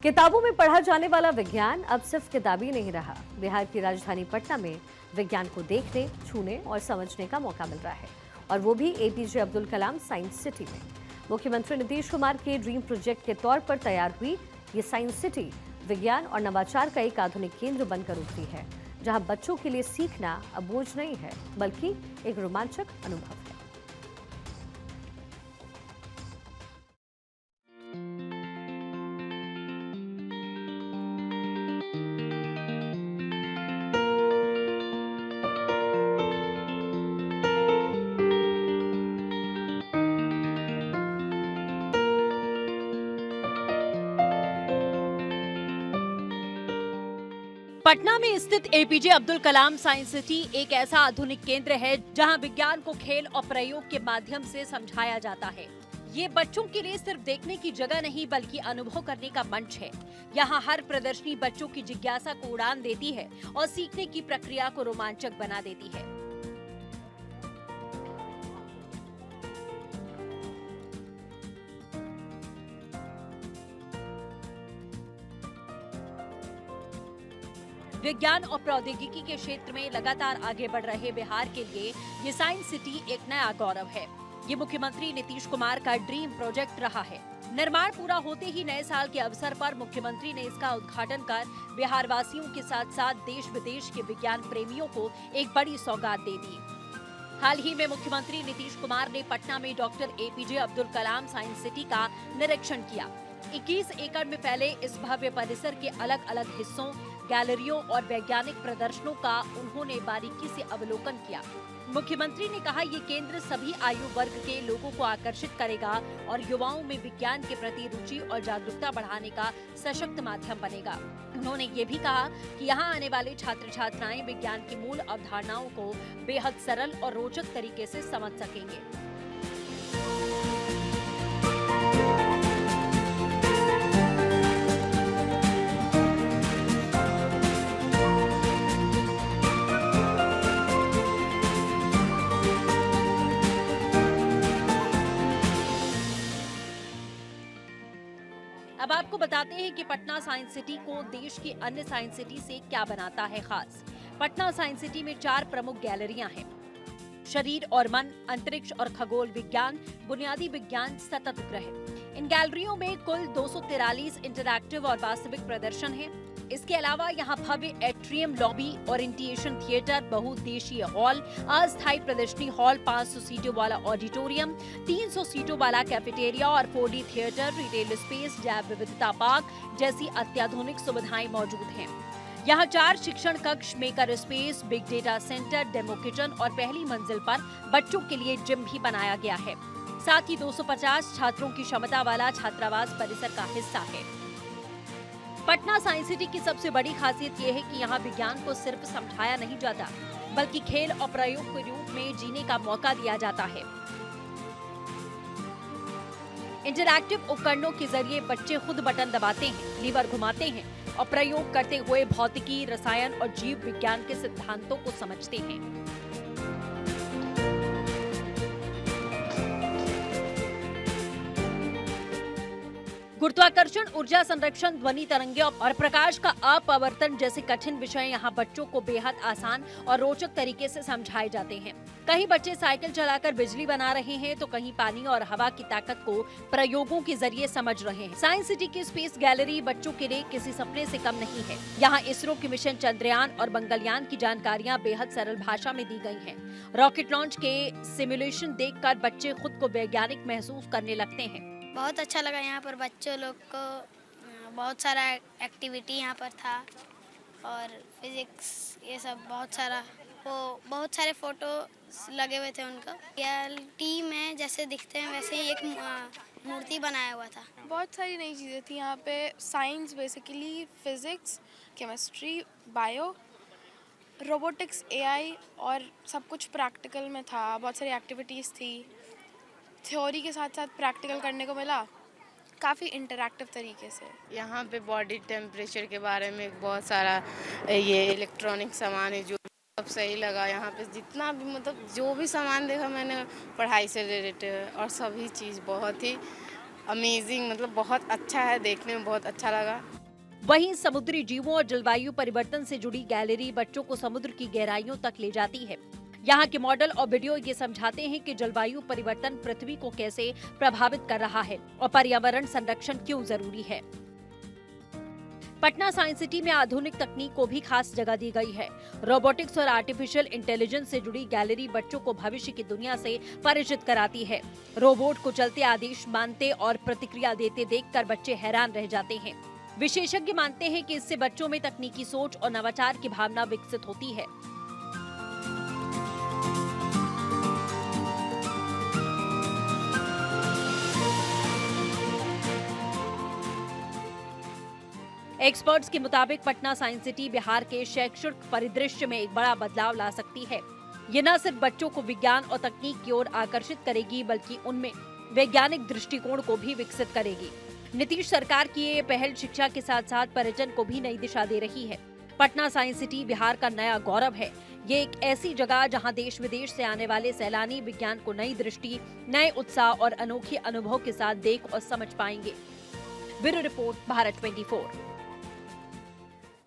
किताबों में पढ़ा जाने वाला विज्ञान अब सिर्फ किताबी नहीं रहा। बिहार की राजधानी पटना में विज्ञान को देखने, छूने और समझने का मौका मिल रहा है, और वो भी APJ Abdul Kalam science city में। मुख्यमंत्री नीतीश कुमार के ड्रीम प्रोजेक्ट के तौर पर तैयार हुई ये साइंस सिटी विज्ञान और नवाचार का एक आधुनिक केंद्र बनकर उभरी है, जहां बच्चों के लिए सीखना अब बोझ नहीं है, बल्कि एक रोमांचक अनुभव है। पटना में स्थित APJ Abdul Kalam science city एक ऐसा आधुनिक केंद्र है जहां विज्ञान को खेल और प्रयोग के माध्यम से समझाया जाता है। ये बच्चों के लिए सिर्फ देखने की जगह नहीं बल्कि अनुभव करने का मंच है। यहाँ हर प्रदर्शनी बच्चों की जिज्ञासा को उड़ान देती है और सीखने की प्रक्रिया को रोमांचक बना देती है। विज्ञान और प्रौद्योगिकी के क्षेत्र में लगातार आगे बढ़ रहे बिहार के लिए ये साइंस सिटी एक नया गौरव है। ये मुख्यमंत्री नीतीश कुमार का ड्रीम प्रोजेक्ट रहा है। निर्माण पूरा होते ही नए साल के अवसर पर मुख्यमंत्री ने इसका उद्घाटन कर बिहार वासियों के साथ साथ देश विदेश के विज्ञान प्रेमियों को एक बड़ी सौगात दे दी। हाल ही में मुख्यमंत्री नीतीश कुमार ने पटना में doctor APJ Abdul Kalam science city का निरीक्षण किया। 21 एकड़ में फैले इस भव्य परिसर के अलग अलग हिस्सों, गैलरियों और वैज्ञानिक प्रदर्शनों का उन्होंने बारीकी से अवलोकन किया। मुख्यमंत्री ने कहा, ये केंद्र सभी आयु वर्ग के लोगों को आकर्षित करेगा और युवाओं में विज्ञान के प्रति रुचि और जागरूकता बढ़ाने का सशक्त माध्यम बनेगा। उन्होंने ये भी कहा कि यहाँ आने वाले छात्र छात्राएं विज्ञान की मूल अवधारणाओं को बेहद सरल और रोचक तरीके से समझ सकेंगे। अब आपको बताते हैं कि पटना साइंस सिटी को देश की अन्य साइंस सिटी से क्या बनाता है खास। पटना साइंस सिटी में 4 प्रमुख गैलरियां हैं। शरीर और मन, अंतरिक्ष और खगोल विज्ञान, बुनियादी विज्ञान, सतत ग्रह। इन गैलरियों में कुल 243 इंटरैक्टिव और वास्तविक प्रदर्शन हैं। इसके अलावा यहाँ भव्य एट्रियम, लॉबी, ओरिएंटेशन थिएटर, बहुउद्देशीय हॉल, अस्थायी प्रदर्शनी हॉल, 500 सीटों वाला ऑडिटोरियम, 300 सीटों वाला कैफेटेरिया और 4D थिएटर, रिटेल स्पेस, जैव विविधता पार्क जैसी अत्याधुनिक सुविधाएं मौजूद हैं। यहाँ 4 शिक्षण कक्ष, maker space, big data centre, demo kitchen और पहली मंजिल पर बच्चों के लिए जिम भी बनाया गया है। साथ ही 250 छात्रों की क्षमता वाला छात्रावास परिसर का हिस्सा है। पटना साइंस सिटी की सबसे बड़ी खासियत ये है कि यहाँ विज्ञान को सिर्फ समझाया नहीं जाता, बल्कि खेल और प्रयोग के रूप में जीने का मौका दिया जाता है। इंटरैक्टिव उपकरणों के जरिए बच्चे खुद बटन दबाते हैं, लीवर घुमाते हैं और प्रयोग करते हुए भौतिकी, रसायन और जीव विज्ञान के सिद्धांतों को समझते हैं। गुरुत्वाकर्षण, ऊर्जा संरक्षण, ध्वनि तरंगे और प्रकाश का अपवर्तन जैसे कठिन विषय यहाँ बच्चों को बेहद आसान और रोचक तरीके से समझाए जाते हैं। कहीं बच्चे साइकिल चलाकर बिजली बना रहे हैं तो कहीं पानी और हवा की ताकत को प्रयोगों के जरिए समझ रहे हैं। साइंस सिटी की स्पेस गैलरी बच्चों के लिए किसी सपने से कम नहीं है। यहाँ इसरो के मिशन चंद्रयान और मंगलयान की जानकारियाँ बेहद सरल भाषा में दी गई हैं। रॉकेट लॉन्च के सिमुलेशन देखकर बच्चे खुद को वैज्ञानिक महसूस करने लगते हैं। बहुत अच्छा लगा। यहाँ पर बच्चों लोग को बहुत सारा एक्टिविटी यहाँ पर था और फिजिक्स, ये सब बहुत सारे फोटो लगे हुए थे उनका। रियलिटी में जैसे दिखते हैं वैसे ही एक मूर्ति बनाया हुआ था। बहुत सारी नई चीज़ें थी यहाँ पे। Science basically physics, chemistry, bio, robotics, AI और सब कुछ प्रैक्टिकल में था। बहुत सारी एक्टिविटीज़ थी, थ्योरी के साथ साथ प्रैक्टिकल करने को मिला, काफ़ी इंटरैक्टिव तरीके से। यहाँ पे बॉडी टेम्परेचर के बारे में बहुत सारा ये इलेक्ट्रॉनिक सामान है जो सब सही लगा। यहाँ पे जितना भी मतलब जो भी सामान देखा मैंने पढ़ाई से रिलेटेड और सभी चीज़ बहुत ही अमेजिंग, मतलब बहुत अच्छा है, देखने में बहुत अच्छा लगा। वहीं समुद्री जीवों और जलवायु परिवर्तन से जुड़ी गैलरी बच्चों को समुद्र की गहराइयों तक ले जाती है। यहाँ के मॉडल और वीडियो ये समझाते हैं कि जलवायु परिवर्तन पृथ्वी को कैसे प्रभावित कर रहा है और पर्यावरण संरक्षण क्यों जरूरी है। पटना साइंस सिटी में आधुनिक तकनीक को भी खास जगह दी गई है। रोबोटिक्स और आर्टिफिशियल इंटेलिजेंस से जुड़ी गैलरी बच्चों को भविष्य की दुनिया से परिचित कराती है। रोबोट को चलते आदेश मानते और प्रतिक्रिया देते देखकर बच्चे हैरान रह जाते हैं। विशेषज्ञ मानते हैं कि इससे बच्चों में तकनीकी सोच और नवाचार की भावना विकसित होती है। एक्सपर्ट्स के मुताबिक पटना साइंस सिटी बिहार के शैक्षणिक परिदृश्य में एक बड़ा बदलाव ला सकती है। ये न सिर्फ बच्चों को विज्ञान और तकनीक की ओर आकर्षित करेगी, बल्कि उनमें वैज्ञानिक दृष्टिकोण को भी विकसित करेगी। नीतीश सरकार की ये पहल शिक्षा के साथ साथ पर्यटन को भी नई दिशा दे रही है। पटना साइंस सिटी बिहार का नया गौरव है। ये एक ऐसी जगह जहां देश विदेश से आने वाले सैलानी विज्ञान को नई दृष्टि, नए उत्साह और अनोखे अनुभव के साथ देख और समझ पाएंगे। Bureau report, Bharat 24।